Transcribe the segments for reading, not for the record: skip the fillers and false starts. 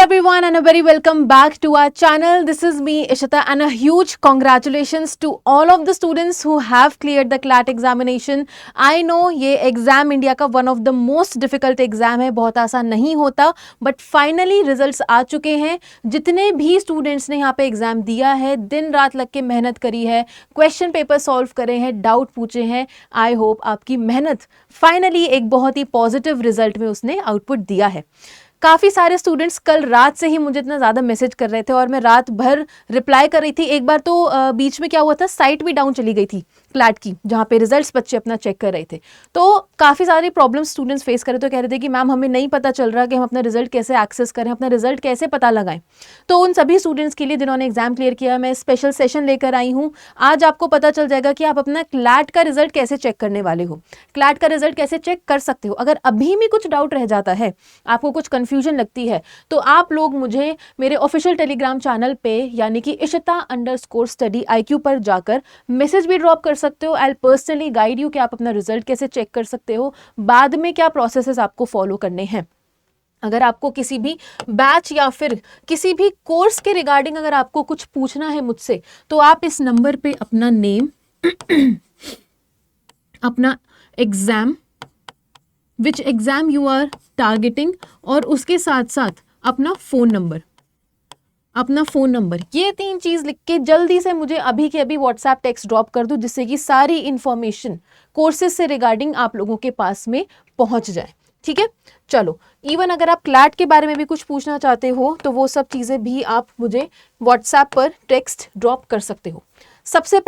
everyone and a very welcome back to our channel. This is me Ishita and a huge congratulations to all of the students who have cleared the CLAT examination. I know ये exam India का one of the most difficult exam है, बहुत आसान नहीं होता, but finally results आ चुके हैं. जितने भी students ने यहाँ पे exam दिया है, दिन रात लग के मेहनत करी है, question paper solve करे हैं, doubt पूछे हैं. I hope आपकी मेहनत finally एक बहुत ही positive result में उसने output दिया है. काफ़ी सारे स्टूडेंट्स कल रात से ही मुझे इतना ज़्यादा मैसेज कर रहे थे और मैं रात भर रिप्लाई कर रही थी. एक बार तो बीच में क्या हुआ था, साइट भी डाउन चली गई थी क्लैट की, जहाँ पे रिजल्ट्स बच्चे अपना चेक कर रहे थे. तो काफ़ी सारी प्रॉब्लम्स स्टूडेंट्स फेस कर रहे थे, कह रहे थे कि मैम हमें नहीं पता चल रहा कि हम अपना रिजल्ट कैसे एक्सेस करें, अपना रिजल्ट कैसे पता लगाएं. तो उन सभी स्टूडेंट्स के लिए जिन्होंने एग्जाम क्लियर किया, मैं स्पेशल सेशन लेकर आई हूँ. आज आपको पता चल जाएगा कि आप अपना क्लैट का रिजल्ट कैसे चेक करने वाले हो, क्लैट का रिजल्ट कैसे चेक कर सकते हो. अगर अभी भी कुछ डाउट रह जाता है, आपको कुछ कन्फ्यूजन लगती है, तो आप लोग मुझे मेरे ऑफिशियल टेलीग्राम चैनल पे यानी कि ishita_study IQ पर जाकर मैसेज भी ड्रॉप कर सकते हो. I will personally guide you कि आप अपना रिजल्ट कैसे चेक कर सकते हो, बाद में क्या प्रोसेसेस आपको फॉलो करने हैं. अगर आपको किसी भी बैच या फिर किसी भी कोर्स के रिगार्डिंग अगर आपको कुछ पूछना है मुझसे, तो आप इस नंबर पे अपना नेम, अपना exam, which exam you are targeting, और उसके साथ साथ अपना फ़ोन नंबर, ये 3 चीज़ लिख के जल्दी से मुझे अभी के अभी व्हाट्सएप टेक्स्ट ड्रॉप कर दो, जिससे कि सारी इन्फॉर्मेशन कोर्सेज से रिगार्डिंग आप लोगों के पास में पहुंच जाए. ठीक है, चलो. इवन अगर आप क्लैट के बारे में भी कुछ पूछना चाहते हो तो वो सब चीज़ें भी आप मुझे व्हाट्सएप पर टेक्स्ट ड्रॉप कर सकते हो. सबसे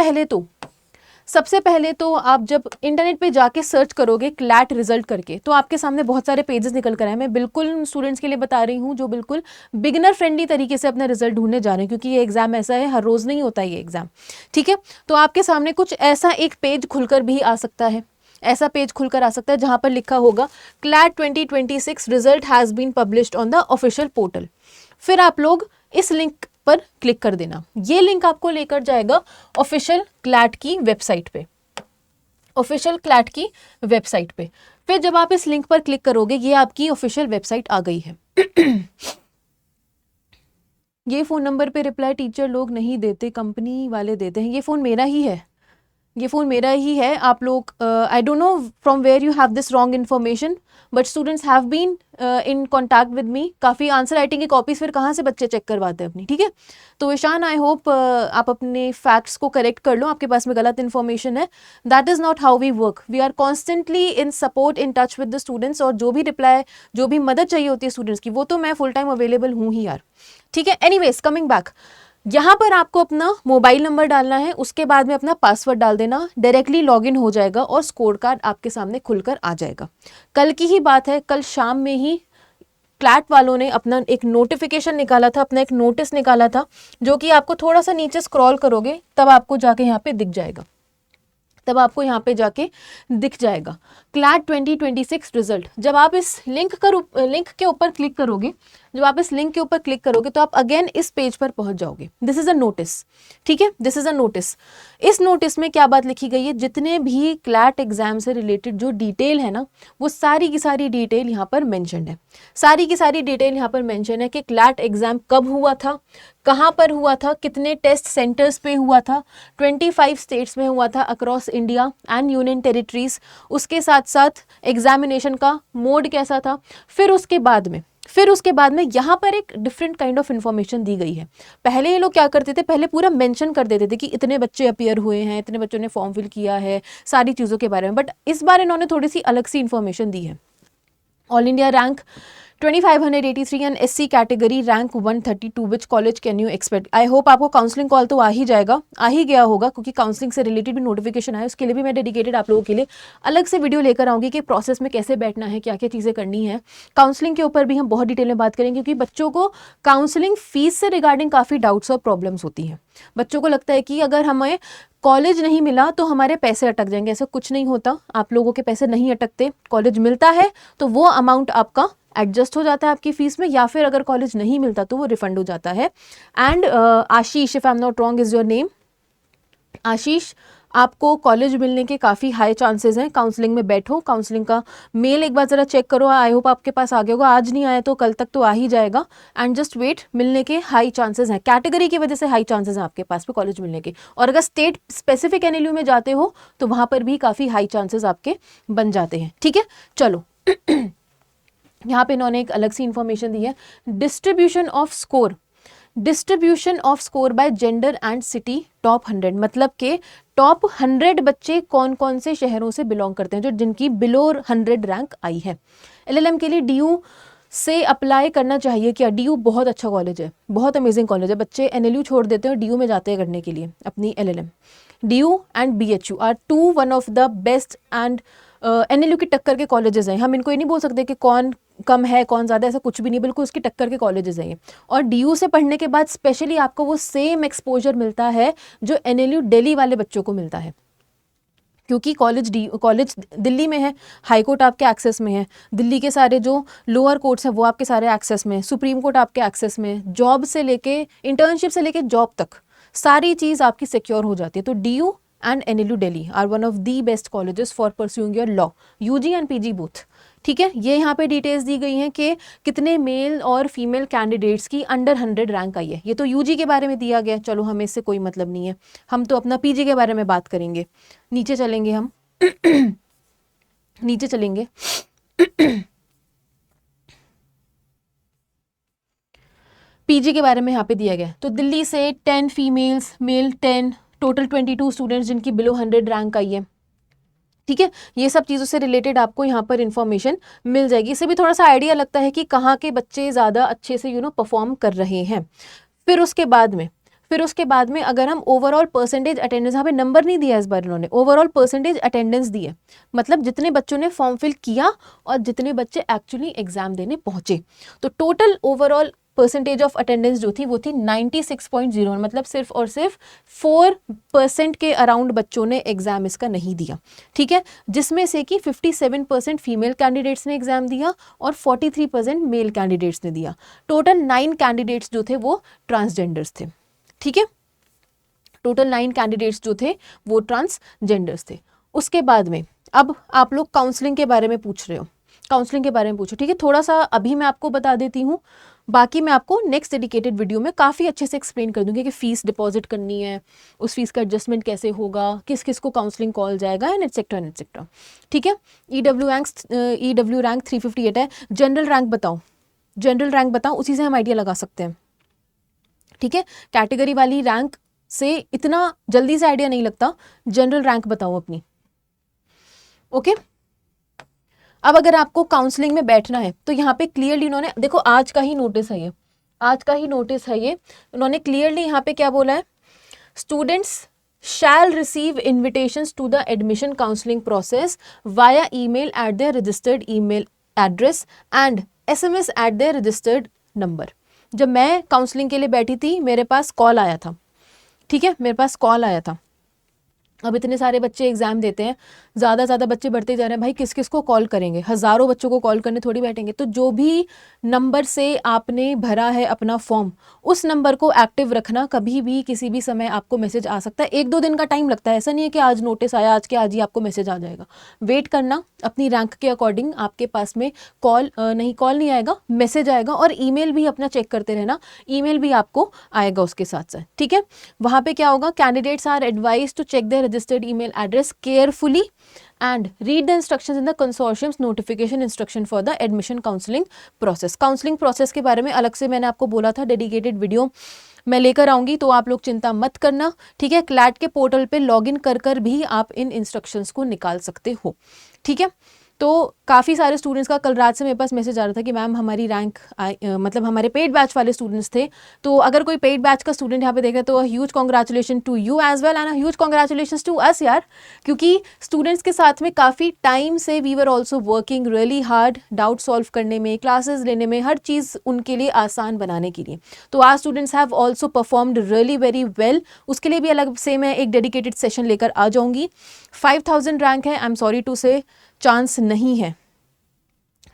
पहले तो आप जब इंटरनेट पे जाके सर्च करोगे क्लैट रिजल्ट करके, तो आपके सामने बहुत सारे पेजेस निकल कर आए. मैं बिल्कुल स्टूडेंट्स के लिए बता रही हूँ जो बिल्कुल बिगिनर फ्रेंडली तरीके से अपना रिजल्ट ढूंढने जा रहे हैं, क्योंकि ये एग्जाम ऐसा है, हर रोज़ नहीं होता ये एग्जाम. ठीक है, तो आपके सामने कुछ ऐसा एक पेज खुलकर भी आ सकता है, जहां पर लिखा होगा CLAT 2026 result has been published on the official portal. फिर आप लोग इस लिंक पर क्लिक कर देना. ये लिंक आपको लेकर जाएगा ऑफिशियल क्लैट की वेबसाइट पे. फिर जब आप इस लिंक पर क्लिक करोगे, ये आपकी ऑफिशियल वेबसाइट आ गई है. ये फ़ोन नंबर पे रिप्लाई टीचर लोग नहीं देते, कंपनी वाले देते हैं. ये फ़ोन मेरा ही है. आप लोग I don't know from where you have this wrong information, but students have been in contact with me. काफ़ी आंसर राइटिंग की कॉपीज़ फिर कहाँ से बच्चे चेक करवाते हैं अपनी. ठीक है, तो ईशान आई होप आप अपने फैक्ट्स को करेक्ट कर लो, आपके पास में गलत इन्फॉर्मेशन है. That is not how we work. We are constantly in support, in touch with the students, और जो भी रिप्लाई, जो भी मदद चाहिए होती है स्टूडेंट्स की, वो तो मैं फुल टाइम अवेलेबल हूँ ही यार. ठीक है, एनीवेज कमिंग बैक, यहाँ पर आपको अपना मोबाइल नंबर डालना है, उसके बाद में अपना पासवर्ड डाल देना, डायरेक्टली लॉगिन हो जाएगा और स्कोर कार्ड आपके सामने खुलकर आ जाएगा. कल की ही बात है, कल शाम में ही क्लैट वालों ने अपना एक नोटिफिकेशन निकाला था, अपना एक नोटिस निकाला था, जो कि आपको थोड़ा सा नीचे स्क्रॉल करोगे तब आपको जाके यहाँ पे दिख जाएगा, क्लैट 2026 रिजल्ट. जब आप इस लिंक के ऊपर क्लिक करोगे तो आप अगेन इस पेज पर पहुंच जाओगे. This is a notice. ठीक है, दिस इज अ नोटिस. इस नोटिस में क्या बात लिखी गई है, जितने भी क्लैट एग्जाम से रिलेटेड जो डिटेल है ना, वो सारी की सारी डिटेल यहाँ पर मेंशन है. कि क्लैट एग्जाम कब हुआ था, कहाँ पर हुआ था, कितने टेस्ट सेंटर्स पे हुआ था, 25 स्टेट्स में हुआ था across India and union territories. उसके साथ साथ एग्जामिनेशन का मोड कैसा था. फिर उसके बाद में यहाँ पर एक डिफरेंट काइंड ऑफ इन्फॉर्मेशन दी गई है. पहले ये लोग क्या करते थे, पहले पूरा मेंशन कर देते थे कि इतने बच्चे अपीयर हुए हैं, इतने बच्चों ने फॉर्म फिल किया है, सारी चीज़ों के बारे में. बट इस बार इन्होंने थोड़ी सी अलग सी इन्फॉर्मेशन दी है. All India rank 2583 and SC category rank 132. Which college can you expect. I hope आपको काउंसलिंग कॉल तो आ ही गया होगा, क्योंकि काउंसलिंग से रिलेटेड भी नोटिफिकेशन आया. उसके लिए भी मैं डेडिकेटेड आप लोगों के लिए अलग से वीडियो लेकर आऊँगी कि प्रोसेस में कैसे बैठना है, क्या क्या चीज़ें करनी है. काउंसलिंग के ऊपर भी हम बहुत डिटेल में बात करेंगे, क्योंकि बच्चों को काउंसलिंग फीस से रिगार्डिंग काफ़ी डाउट्स और प्रॉब्लम्स होती हैं. बच्चों को लगता है कि अगर हमें कॉलेज नहीं मिला तो हमारे पैसे अटक जाएंगे. ऐसा कुछ नहीं होता, आप लोगों के पैसे नहीं अटकते. कॉलेज मिलता है तो वो अमाउंट आपका एडजस्ट हो जाता है आपकी फीस में, या फिर अगर कॉलेज नहीं मिलता तो वो रिफंड हो जाता है. And Ashish, if I am not wrong, is your name Ashish, आपको कॉलेज मिलने के काफ़ी हाई चांसेस हैं। काउंसलिंग में बैठो, काउंसलिंग का मेल एक बार ज़रा चेक करो, आई होप आपके पास आ गया होगा, आज नहीं आया तो कल तक तो आ ही जाएगा। एंड जस्ट वेट, मिलने के हाई चांसेस हैं, कैटेगरी की वजह से हाई चांसेस हैं आपके पास पे कॉलेज मिलने के। और अगर स्टेट स्पेसिफिक एनएलयू में जाते हो तो वहाँ पर भी काफ़ी हाई चांसेस आपके बन जाते हैं। ठीक है, चलो यहाँ पे इन्होंने एक अलग सी इंफॉर्मेशन दी है, distribution off score, distribution off score bye gender and city top 100, मतलब के टॉप 100 बच्चे कौन कौन से शहरों से बिलोंग करते हैं, जो जिनकी बिलो 100 रैंक आई है। एलएलएम के लिए डीयू से अप्लाई करना चाहिए क्या? डीयू बहुत अच्छा कॉलेज है, बहुत अमेजिंग कॉलेज है। बच्चे एनएलयू छोड़ देते हैं, डीयू में जाते हैं करने के लिए अपनी LLM. DU and BHU are two one of the best and NLU की टक्कर के कॉलेजेस हैं। हम इनको ये नहीं बोल सकते कि कौन कम है कौन ज़्यादा, ऐसा कुछ भी नहीं, बिल्कुल उसकी टक्कर के कॉलेजेस हैं ये। और डीयू से पढ़ने के बाद स्पेशली आपको वो सेम एक्सपोजर मिलता है जो एनएलयू दिल्ली वाले बच्चों को मिलता है, क्योंकि कॉलेज दिल्ली में है, हाई कोर्ट आपके एक्सेस में है, दिल्ली के सारे जो लोअर कोर्ट्स हैं वो आपके सारे एक्सेस में, सुप्रीम कोर्ट आपके एक्सेस में, जॉब से लेके इंटर्नशिप से लेके जॉब तक सारी चीज़ आपकी सिक्योर हो जाती है। तो DU and NLU Delhi are one of the best colleges for pursuing your law, UG and PG both. ठीक है, ये यहाँ पे डिटेल्स दी गई हैं कि कितने मेल और फीमेल कैंडिडेट्स की अंडर 100 रैंक आई है। ये तो यूजी के बारे में दिया गया, चलो हमें इससे कोई मतलब नहीं है, हम तो अपना पीजी के बारे में बात करेंगे। नीचे चलेंगे हम नीचे चलेंगे पीजी के बारे में यहाँ पे दिया गया। तो दिल्ली से 10 फीमेल्स, मेल 10, टोटल 22 स्टूडेंट्स जिनकी बिलो 100 रैंक आई है। ठीक है, ये सब चीज़ों से रिलेटेड आपको यहाँ पर इन्फॉर्मेशन मिल जाएगी। इससे भी थोड़ा सा आइडिया लगता है कि कहाँ के बच्चे ज़्यादा अच्छे से परफॉर्म कर रहे हैं। फिर उसके बाद में अगर हम ओवरऑल परसेंटेज अटेंडेंस, यहाँ पे नंबर नहीं दिया इस बार इन्होंने, ओवरऑल परसेंटेज अटेंडेंस दी है, मतलब जितने बच्चों ने फॉर्म फिल किया और जितने बच्चे एक्चुअली एग्जाम देने पहुंचे। तो total overall percentage of attendance जो थी वो थी 96.0, मतलब सिर्फ और सिर्फ 4% के अराउंड बच्चों ने एग्जाम इसका नहीं दिया। ठीक है, जिसमें से कि 57% फीमेल कैंडिडेट्स ने एग्जाम दिया और 43% मेल कैंडिडेट्स ने दिया। टोटल 9 कैंडिडेट्स जो थे वो ट्रांसजेंडर्स थे। ठीक है, टोटल 9 कैंडिडेट्स जो थे वो ट्रांसजेंडर्स थे। उसके बाद में अब आप लोग काउंसलिंग के बारे में पूछ रहे हो, काउंसलिंग के बारे में पूछो। ठीक है, थोड़ा सा अभी मैं आपको बता देती हूँ, बाकी मैं आपको नेक्स्ट डेडिकेटेड वीडियो में काफ़ी अच्छे से एक्सप्लेन कर दूंगी कि फ़ीस डिपॉजिट करनी है, उस फीस का एडजस्टमेंट कैसे होगा, किस किस को काउंसलिंग कॉल जाएगा, एंड एटसेट्रा एंड एटसेट्रा। ठीक है, ईडब्ल्यू रैंक 358 है। जनरल रैंक बताओ, जनरल रैंक बताओ, उसी से हम आइडिया लगा सकते हैं। ठीक है, कैटेगरी वाली रैंक से इतना जल्दी से आइडिया नहीं लगता, जनरल रैंक बताओ अपनी। ओके, अब अगर आपको काउंसलिंग में बैठना है तो यहाँ पे क्लियरली उन्होंने, देखो आज का ही नोटिस है ये, आज का ही नोटिस है ये, उन्होंने क्लियरली यहाँ पे क्या बोला है, students shall receive invitations to the admission counseling process via email at their registered email address and SMS at their registered number। जब मैं काउंसलिंग के लिए बैठी थी मेरे पास कॉल आया था। ठीक है, मेरे पास कॉल आया था। अब इतने सारे बच्चे एग्जाम देते हैं, ज़्यादा बच्चे बढ़ते जा रहे हैं, भाई किस किस को कॉल करेंगे, हज़ारों बच्चों को कॉल करने थोड़ी बैठेंगे। तो जो भी नंबर से आपने भरा है अपना फॉर्म, उस नंबर को एक्टिव रखना, कभी भी किसी भी समय आपको मैसेज आ सकता है। 1-2 दिन का टाइम लगता है, ऐसा नहीं है कि आज नोटिस आया आज के आज ही आपको मैसेज आ जाएगा। वेट करना, अपनी रैंक के अकॉर्डिंग आपके पास में कॉल नहीं आएगा, मैसेज आएगा। और ईमेल भी अपना चेक करते रहना, ईमेल भी आपको आएगा उसके साथ साथ। ठीक है, वहाँ पे क्या होगा, candidates are advise to check their registered email address carefully and read the instructions in the consortium's notification instruction for the admission counseling process। Counselling process के बारे में अलग से मैंने आपको बोला था, डेडिकेटेड वीडियो मैं लेकर आऊंगी, तो आप लोग चिंता मत करना। ठीक है, क्लैट के पोर्टल पे लॉगिन कर भी आप इन इंस्ट्रक्शंस को निकाल सकते हो। ठीक है, तो काफ़ी सारे स्टूडेंट्स का कल रात से मेरे पास मैसेज आ रहा था कि मैम हमारी रैंक मतलब हमारे पेड बैच वाले स्टूडेंट्स थे। तो अगर कोई पेड बैच का स्टूडेंट यहाँ पे देख रहे तो huge congratulation to you as well and huge congratulation to us यार, क्योंकि स्टूडेंट्स के साथ में काफ़ी टाइम से we were also working really hard, doubt solve करने में, क्लासेस लेने में, हर चीज़ उनके लिए आसान बनाने के लिए। तो आज students have also performed really very well, उसके लिए भी अलग से मैं एक डेडिकेटेड सेशन लेकर आ जाऊँगी। 5000 रैंक है, आई एम सॉरी टू से चांस नहीं है,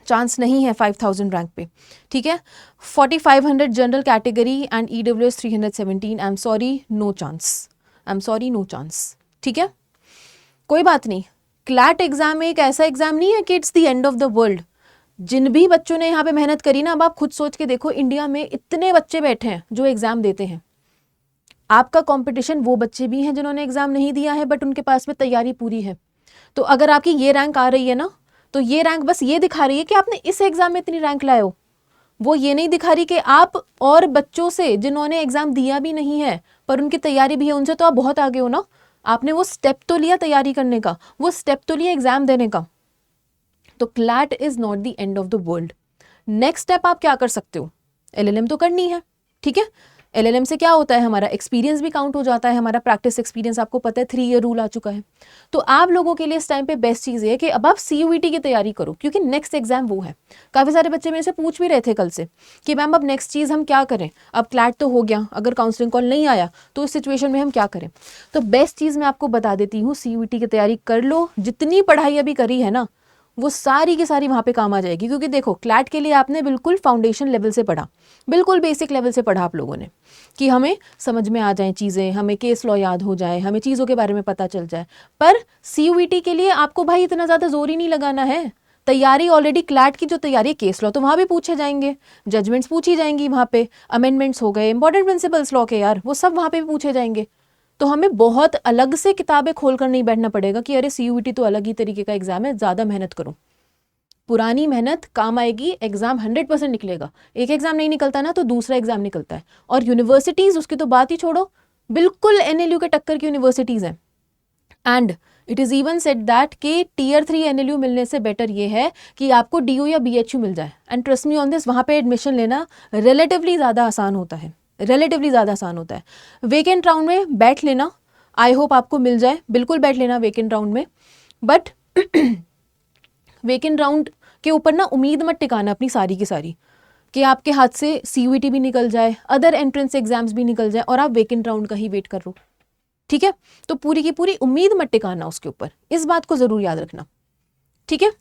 चांस नहीं है 5000 रैंक पे। ठीक है, 4500 general category and EWS 317, I am sorry no chance, I am sorry no chance. ठीक है, कोई बात नहीं, क्लैट एग्जाम एक ऐसा एग्जाम नहीं है कि it's the end of the world. जिन भी बच्चों ने यहाँ पे मेहनत करी ना, अब आप खुद सोच के देखो, इंडिया में इतने बच्चे बैठे हैं जो एग्जाम देते हैं। आपका कंपटीशन वो बच्चे भी हैं जिन्होंने एग्जाम नहीं दिया है बट उनके पास में तैयारी पूरी है। तो अगर आपकी ये रैंक आ रही है ना, तो ये रैंक बस ये दिखा रही है कि आपने इस एग्जाम में इतनी रैंक लाए हो। वो ये नहीं दिखा रही कि आप और बच्चों से जिन्होंने एग्जाम दिया भी नहीं है पर उनकी तैयारी भी है, उनसे तो आप बहुत आगे हो ना। आपने वो स्टेप तो लिया तैयारी करने का, वो स्टेप तो लिया एग्जाम देने का। तो CLAT is not the end of the world. Next step आप क्या कर सकते हो, एलएलएम तो करनी है, ठीक है। एलएलएम से क्या होता है, हमारा एक्सपीरियंस भी काउंट हो जाता है, हमारा प्रैक्टिस एक्सपीरियंस, आपको पता है 3 ईयर रूल आ चुका है। तो आप लोगों के लिए इस टाइम पे बेस्ट चीज़ है कि अब आप CUET की तैयारी करो, क्योंकि नेक्स्ट एग्जाम वो है। काफ़ी सारे बच्चे मेरे से पूछ भी रहे थे कल से कि मैम अब नेक्स्ट चीज़ हम क्या करें, अब क्लैट तो हो गया, अगर काउंसलिंग कॉल नहीं आया तो इस सिचुएशन में हम क्या करें। तो बेस्ट चीज़ मैं आपको बता देती हूँ, CUET की तैयारी कर लो। जितनी पढ़ाई अभी करी है ना, वो सारी की सारी वहाँ पे काम आ जाएगी। क्योंकि देखो, क्लैट के लिए आपने बिल्कुल फाउंडेशन लेवल से पढ़ा, बिल्कुल बेसिक लेवल से पढ़ा आप लोगों ने, कि हमें समझ में आ जाए चीज़ें, हमें केस लॉ याद हो जाए, हमें चीज़ों के बारे में पता चल जाए। पर CUET के लिए आपको भाई इतना ज़्यादा जोर ही नहीं लगाना है। तैयारी ऑलरेडी, क्लैट की जो तैयारी है, केस लॉ तो वहाँ भी पूछे जाएंगे, जजमेंट्स पूछी जाएंगी वहाँ पे, अमेंडमेंट्स हो गए, इंपॉर्टेंट प्रिंसिपल्स लॉ के यार, वो सब वहाँ पे भी पूछे जाएंगे। तो हमें बहुत अलग से किताबें खोलकर नहीं बैठना पड़ेगा कि अरे CUET तो अलग ही तरीके का एग्जाम है, ज़्यादा मेहनत करो। पुरानी मेहनत काम आएगी, एग्जाम 100% निकलेगा। एक एग्जाम नहीं निकलता ना तो दूसरा एग्जाम निकलता है। और यूनिवर्सिटीज़, उसकी तो बात ही छोड़ो, बिल्कुल NLU के टक्कर की यूनिवर्सिटीज़ हैं। And it is even said that कि Tier 3 NLU मिलने से बेटर ये है कि आपको DU या BHU मिल जाए। And trust me on this, वहाँ पे एडमिशन लेना रिलेटिवली ज़्यादा आसान होता है, रिलेटिवली ज़्यादा आसान होता है। वेकेंट राउंड में बैठ लेना, आई होप आपको मिल जाए, बिल्कुल बैठ लेना वेकेंट राउंड में। बट वेकेंट राउंड के ऊपर ना उम्मीद मत टिकाना अपनी सारी की सारी, कि आपके हाथ से CUET भी निकल जाए, अदर एंट्रेंस एग्जाम्स भी निकल जाए और आप वेकेंट राउंड का ही वेट कर लो, ठीक है। तो पूरी की पूरी उम्मीद मत टिकाना उसके ऊपर, इस बात को ज़रूर याद रखना, ठीक है।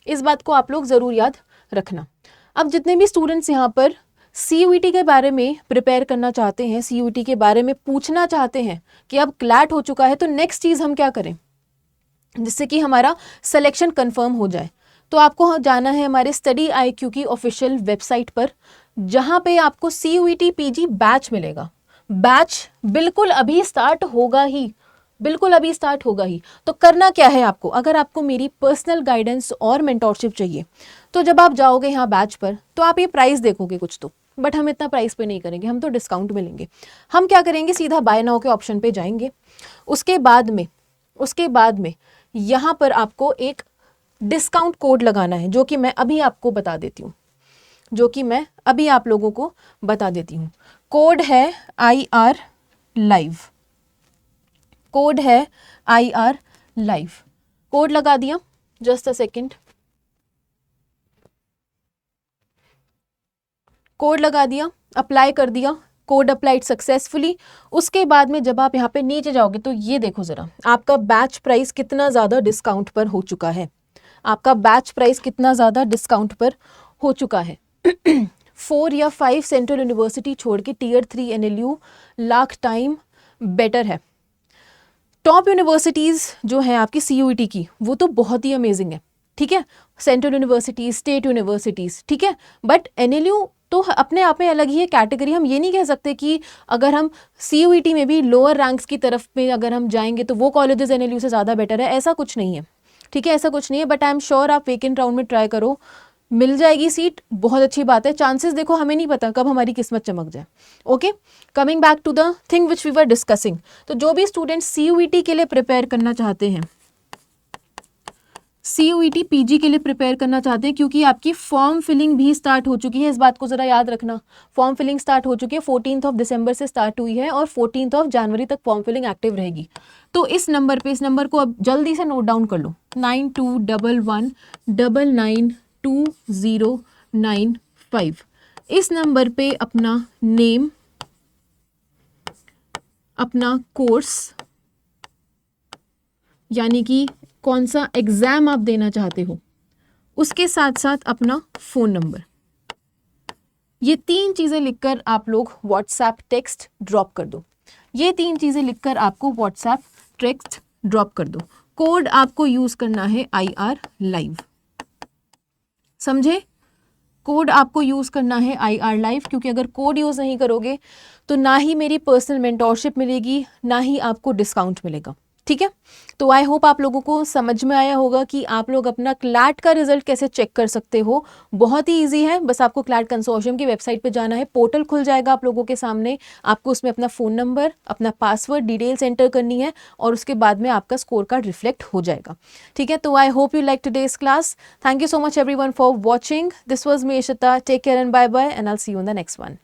इस बात को आप लोग ज़रूर याद रखना। अब जितने भी स्टूडेंट्स यहाँ पर CUET के बारे में प्रिपेयर करना चाहते हैं, CUET के बारे में पूछना चाहते हैं कि अब क्लैट हो चुका है तो नेक्स्ट चीज़ हम क्या करें जिससे कि हमारा सिलेक्शन कंफर्म हो जाए, तो आपको जाना है हमारे स्टडी IQ की ऑफिशियल वेबसाइट पर, जहां पे आपको CUET PG बैच मिलेगा। बैच बिल्कुल अभी स्टार्ट होगा ही, बिल्कुल अभी स्टार्ट होगा ही। तो करना क्या है आपको, अगर आपको मेरी पर्सनल गाइडेंस और मेंटोरशिप चाहिए, तो जब आप जाओगे यहाँ बैच पर तो आप ये प्राइस देखोगे कुछ तो, बट हम इतना प्राइस पे नहीं करेंगे, हम तो डिस्काउंट में लेंगे। हम क्या करेंगे, सीधा बाय नाउ के ऑप्शन पे जाएंगे। उसके बाद में यहाँ पर आपको एक डिस्काउंट कोड लगाना है, जो कि मैं अभी आपको बता देती हूँ, जो कि मैं अभी आप लोगों को बता देती हूँ। कोड है IR लाइव, कोड है IR लाइव। कोड लगा दिया, जस्ट अ सेकेंड, कोड लगा दिया, अप्लाई कर दिया, कोड अप्लाइड सक्सेसफुली। उसके बाद में जब आप यहाँ पे नीचे जाओगे तो ये देखो ज़रा, आपका बैच प्राइस कितना ज़्यादा डिस्काउंट पर हो चुका है, आपका बैच प्राइस कितना ज़्यादा डिस्काउंट पर हो चुका है। 4 या 5 सेंट्रल यूनिवर्सिटी छोड़ के Tier 3 NLU lakh time better है। टॉप यूनिवर्सिटीज़ जो हैं आपकी CUET की, वो तो बहुत ही अमेजिंग है, ठीक है। सेंट्रल यूनिवर्सिटीज़, स्टेट यूनिवर्सिटीज़, ठीक है। बट NLU तो अपने आप में अलग ही है कैटेगरी। हम ये नहीं कह सकते कि अगर हम CUET में भी लोअर रैंक्स की तरफ में अगर हम जाएंगे तो वो कॉलेजेस NLU से ज़्यादा बेटर है, ऐसा कुछ नहीं है, ठीक है, ऐसा कुछ नहीं है। बट आई एम श्योर आप वेकेंट राउंड में ट्राई करो, मिल जाएगी सीट, बहुत अच्छी बात है। चांसेस देखो, हमें नहीं पता कब हमारी किस्मत चमक जाए। Okay, coming back to the thing which we were discussing. तो जो भी स्टूडेंट्स CUET के लिए प्रिपेयर करना चाहते हैं, CUET PG के लिए प्रिपेयर करना चाहते हैं, क्योंकि आपकी फॉर्म फिलिंग भी स्टार्ट हो चुकी है, इस बात को ज़रा याद रखना। फॉर्म फिलिंग स्टार्ट हो चुकी है, 14 दिसंबर से स्टार्ट हुई है और 14 जनवरी तक फॉर्म फिलिंग एक्टिव रहेगी। तो इस नंबर पे, इस नंबर को अब जल्दी से नोट डाउन कर लो, 9211992095। इस नंबर पे अपना नेम, अपना कोर्स यानी कि कौन सा एग्जाम आप देना चाहते हो, उसके साथ साथ अपना फ़ोन नंबर, ये 3 चीज़ें लिखकर आप लोग व्हाट्सएप टेक्स्ट ड्रॉप कर दो। ये 3 चीज़ें लिखकर आपको व्हाट्सएप टेक्स्ट ड्रॉप कर दो। कोड आपको यूज करना है IR लाइव, समझे? कोड आपको यूज करना है IR लाइव, क्योंकि अगर कोड यूज नहीं करोगे तो ना ही मेरी पर्सनल मेंटोरशिप मिलेगी, ना ही आपको डिस्काउंट मिलेगा, ठीक है? तो आई होप आप लोगों को समझ में आया होगा कि आप लोग अपना क्लैट का रिजल्ट कैसे चेक कर सकते हो। बहुत ही इजी है, बस आपको क्लैट कंसोर्शियम की वेबसाइट पे जाना है, पोर्टल खुल जाएगा आप लोगों के सामने, आपको उसमें अपना फ़ोन नंबर, अपना पासवर्ड, डिटेल्स एंटर करनी है और उसके बाद में आपका स्कोर कार्ड रिफ्लेक्ट हो जाएगा, ठीक है? तो I hope you like today's class. Thank you so much everyone for watching. This was me Ishita. Take care and bye bye, and I will see you in the next one.